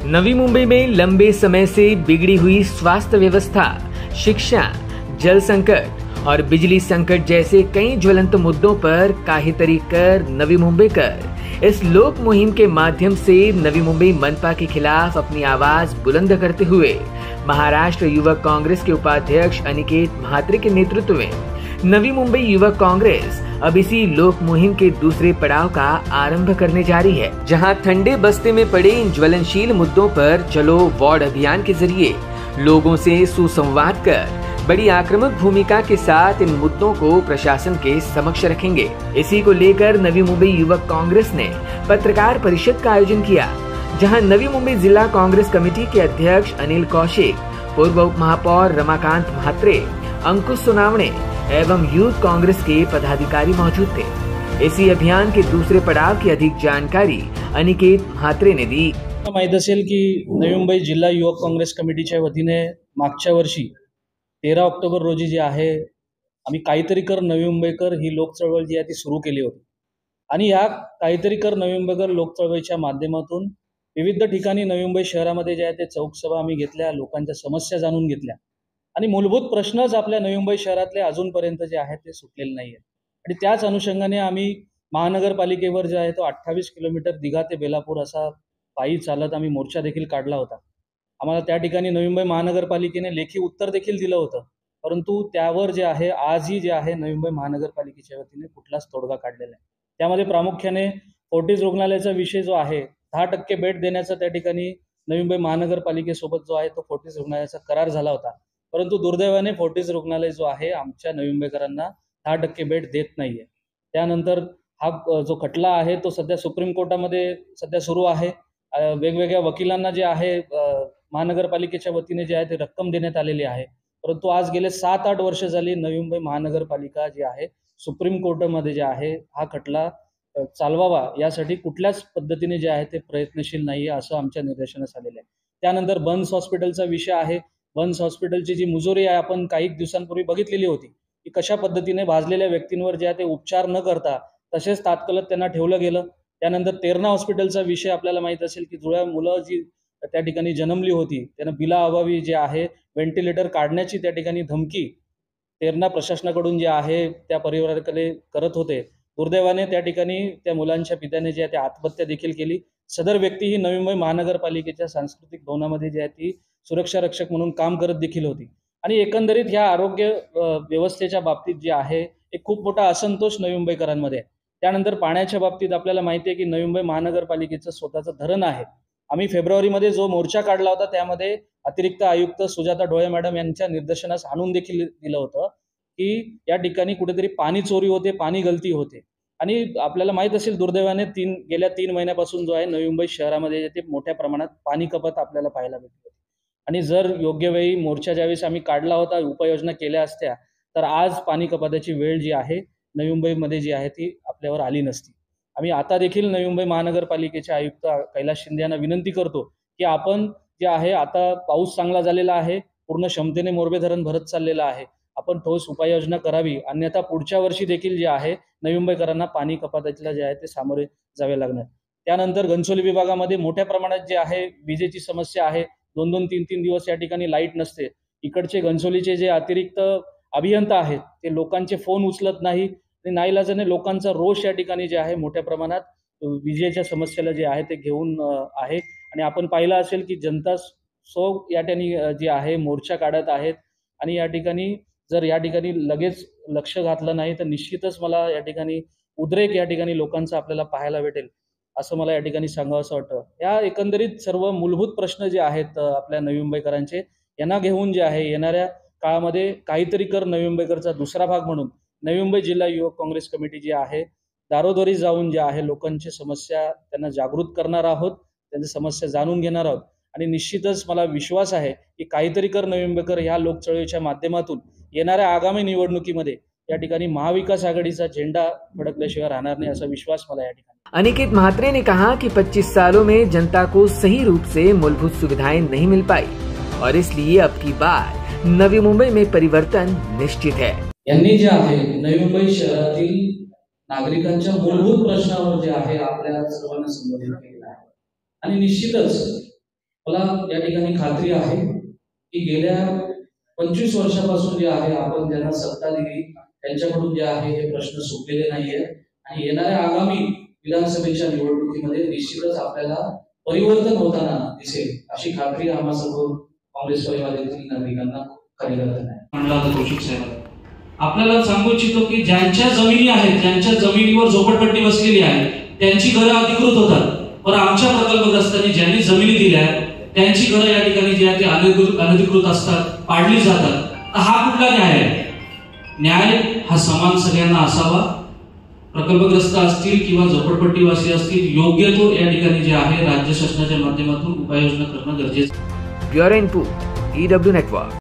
नवी मुंबई में लंबे समय से बिगड़ी हुई स्वास्थ्य व्यवस्था, शिक्षा, जल संकट और बिजली संकट जैसे कई ज्वलंत मुद्दों पर काहितरी कर नवी मुंबई कर इस लोक मुहिम के माध्यम से नवी मुंबई मनपा के खिलाफ अपनी आवाज बुलंद करते हुए महाराष्ट्र युवक कांग्रेस के उपाध्यक्ष अनिकेत म्हात्रे के नेतृत्व में नवी मुंबई युवक कांग्रेस अब इसी लोक मुहिम के दूसरे पड़ाव का आरंभ करने जा रही है, जहां ठंडे बस्ते में पड़े इन ज्वलनशील मुद्दों पर चलो वार्ड अभियान के जरिए लोगों से सुसंवाद कर बड़ी आक्रामक भूमिका के साथ इन मुद्दों को प्रशासन के समक्ष रखेंगे। इसी को लेकर नवी मुंबई युवक कांग्रेस ने पत्रकार परिषद का आयोजन किया, जहां नवी मुंबई जिला कांग्रेस कमेटी के अध्यक्ष अनिल कौशिक, पूर्व उप महापौर रमाकांत म्हात्रे, अंकुश सोनावणे एवं यूथ कांग्रेस के पदाधिकारी मौजूद थे। इसी अभियान के दूसरे पड़ाव की अधिक जानकारी अनिकेत म्हात्रे ने दी। माहित असेल की नवी मुंबई जिल्हा युवक काँग्रेस कमिटीच्या वतीने मागच्या वर्षी 13 ऑक्टोबर रोजी जे आहे आम्ही काहीतरी कर नवी मुंबईकर ही लोक चळवळ जी आहे ती सुरू केली होती आणि या काहीतरी कर नवी मुंबईकर लोक चळवळीच्या माध्यमातून विविध ठिकाणी नवी मुंबई शहरामध्ये जे आहे ते चौकसभा आम्ही घेतल्या, लोकांच्या समस्या जाणून घेतल्या आणि मूलभूत प्रश्नच आपल्या नवी मुंबई शहरातले अजूनपर्यंत जे आहेत ते सुटलेले नाहीये आणि त्याच अनुषंगाने आम्ही महानगरपालिकेवर जे आहे तो 28 किलोमीटर दिघा ते बेलापूर असा पायी चालत आम्ही मोर्चा देखील काढला होता। आम्हाला त्या ठिकाणी नवी मुंबई महानगरपालिकेने लेखी उत्तर देखील दिलं होतं, परंतु त्यावर जे आहे आजही जे आहे नवी मुंबई महानगरपालिकेच्या वतीने कुठलाच तोडगा काढलेला आहे। त्यामध्ये प्रामुख्याने फोर्टिस रुग्णालयाचा विषय जो आहे 10% बेड देण्याचा त्या ठिकाणी नवी मुंबई महानगरपालिकेसोबत जो आहे तो फोर्टिस रुग्णालयाचा करार झाला होता, परंतु दुर्दैवाने फोर्टिस रुग्णालय जो आहे आमच्या नवी मुंबईकरांना 10% बेड देत नाहीये। त्यानंतर हा जो खटला आहे तो सध्या सुप्रीम कोर्टामध्ये सध्या सुरू आहे। वेगवेगळ्या वकिलांना जे आहे महानगरपालिकेच्या वतीने जे आहे ते रक्कम देण्यात आलेली आहे, परंतु आज गेले 7-8 वर्ष झाली नवी मुंबई महानगरपालिका जी आहे सुप्रीम कोर्टामध्ये जे आहे हा खटला चालवावा यासाठी कुठल्याच पद्धतीने जे आहे ते प्रयत्नशील नाहीये असं आमच्या निदर्शनास आलेलं आहे। त्यानंतर बन्स हॉस्पिटलचा विषय आहे। बन्स हॉस्पिटलची जी मुजोरी आहे आपण काही दिवसांपूर्वी बघितलेली होती की कशा पद्धतीने भाजलेल्या व्यक्तींवर जे आहे ते उपचार न करता तसेच तात्काळ त्यांना ठेवलं गेलं। त्यानंतर तेरणा हॉस्पिटलचा विषय आपल्याला माहित असेल की जुळ्या मुलं जी त्या ठिकाणी जन्मली होती त्यांना बिलाअभावी जे आहे व्हेंटिलेटर काढण्याची त्या ठिकाणी धमकी तेरणा प्रशासनाकडून जे आहे त्या परिवाराकडे करत होते। दुर्दैवाने त्या ठिकाणी त्या मुलांच्या पित्याने जे आहे ते आत्महत्या देखील केली। सदर व्यक्ती ही नवी मुंबई महानगरपालिकेच्या सांस्कृतिक भवनामध्ये जी आहे ती सुरक्षा रक्षक म्हणून काम करत देखील होती आणि एकंदरीत ह्या आरोग्य व्यवस्थेच्या बाबतीत जे आहे एक खूप मोठा असंतोष नवी मुंबईकरांमध्ये आहे। त्यानंतर पाण्याच्या बाबतीत आपल्याला माहिती आहे की नवी मुंबई महानगरपालिकेचं स्वतःचं धरण आहे। आम्ही फेब्रुवारीमध्ये जो मोर्चा काढला होता त्यामध्ये अतिरिक्त आयुक्त सुजाता ढोळे मॅडम यांच्या निर्देशनास आणून देखील दिलं होतं की या ठिकाणी कुठेतरी पाणी चोरी होते, पाणी गळती होते आणि आपल्याला माहित असेल दुर्दैवाने गेल्या 3 महिन्यापासून जो आहे नवी मुंबई शहरामध्ये ते मोठ्या प्रमाणात पाणी कपात आपल्याला पाहायला भेटते आणि जर योग्य वेळी मोर्चा ज्यावेळेस आम्ही काढला होता, उपाययोजना केल्या असत्या तर आज पाणी कपाताची वेळ जी आहे नवी मुंबईमध्ये जी आहे ती आपल्यावर आली नसती। आम्ही आता देखील नवी मुंबई महानगरपालिकेचे आयुक्त कैलास शिंदे यांना विनंती करतो की आपण जे आहे आता पाऊस चांगला झालेला आहे, पूर्ण क्षमतेने मोरबे धरण भरत चाललेलं आहे, आपण ठोस उपाययोजना करावी, अन्यथा पुढच्या वर्षी देखील जे आहे नवी मुंबईकरांना पाणी कपातीला जे आहे ते सामोरे जावे लागणार। त्यानंतर घनसोली विभागामध्ये मोठ्या प्रमाणात जे आहे विजेची समस्या आहे, 2-2, 3-3 दिवस या ठिकाणी लाईट नसते। इकडचे घनसोलीचे जे अतिरिक्त अभियंता आहेत ते लोकांचे फोन उचलत नाही आणि नाईलाजाने लोकांचा रोष या ठिकाणी जे आहे मोठ्या प्रमाणात विजेच्या समस्येला जे आहे ते घेऊन आहे आणि आपण पाहिलं असेल की जनता या ठिकाणी जे आहे मोर्चा काढत आहेत आणि या ठिकाणी जर या ठिकाणी लगेच लक्ष घातलं नाही तर निश्चितच मला या ठिकाणी उद्रेक या ठिकाणी लोकांचा आपल्याला पाहायला भेटेल असं मला या ठिकाणी सांगावंसं वाटतं। या एकंदरीत सर्व मूलभूत प्रश्न जे आहेत आपल्या नवी मुंबईकरांचे यांना घेऊन जे आहे येणाऱ्या काळामध्ये काहीतरी कर नवी मुंबईकरचा दुसरा भाग म्हणून नवी मुंबई जिल्हा युवक काँग्रेस कमिटी जी आहे दारोदारी जाऊन जे आहे लोकांची समस्या त्यांना जागृत करणार आहोत, त्यांच्या समस्या जाणून घेणार आहोत आणि निश्चितच मला विश्वास आहे की काहीतरी कर नवी मुंबईकर ह्या लोकचळवळीच्या माध्यमातून येणाऱ्या आगामी निवडणुकीमध्ये या ठिकाणी महाविकास आघाडीचा झेंडा फडकल्याशिवाय राहणार नाही असा विश्वास मला या ठिकाणी। अनिकेत म्हात्रे ने कहा कि 25 सालों में जनता को सही रूप से मूलभूत सुविधाएं नहीं मिल पाई और इसलिए अब की बार नवी मुंबई में परिवर्तन निश्चित है। यांनी जे आहे नवी मुंबई शहरातील नागरिकांच्या मूलभूत प्रश्नावर जे आहे आपल्या सर्वांना संबोधित केलेलं आहे आणि निश्चितच मला या ठिकाणी खात्री आहे की गेल्या 25 वर्षापासून जे आहे आपण ज्यांना सत्ता दिली त्यांच्याकडून जे आहे हे प्रश्न सुटलेले नाहीये आणि येणाऱ्या आगामी विधानसभेच्या निवडणुकीमध्ये निश्चितच आपल्याला परिवर्तन होताना दिसेल अशी खात्री आम्हा सर्व काँग्रेस परिवारातील नागरिकांना कार्यकर्त्यांना आहे. म्हणला होता कौशिक साहेब, आपल्याला सांगू इच्छितो की ज्यांच्या जमिनी आहेत, ज्यांच्या जमिनीवर झोपडपट्टी बसलेली आहे त्यांची घरं अधिकृत होतात, पण आमच्या प्रकल्पग्रस्तांनी ज्यांनी जमिनी दिल्या त्यांची घरं या ठिकाणी जी आहे ती अनधिकृत असतात, पाडली जातात. तर हा कुठला न्याय आहे? न्याय हा समान सगळ्यांना असावा. प्रकल्पग्रस्त असतील किंवा झोपडपट्टीवासी असतील, योग्य तो या ठिकाणी जे आहे राज्य शासनाच्या माध्यमातून उपाययोजना करणं गरजेचं. Bureau input EW network.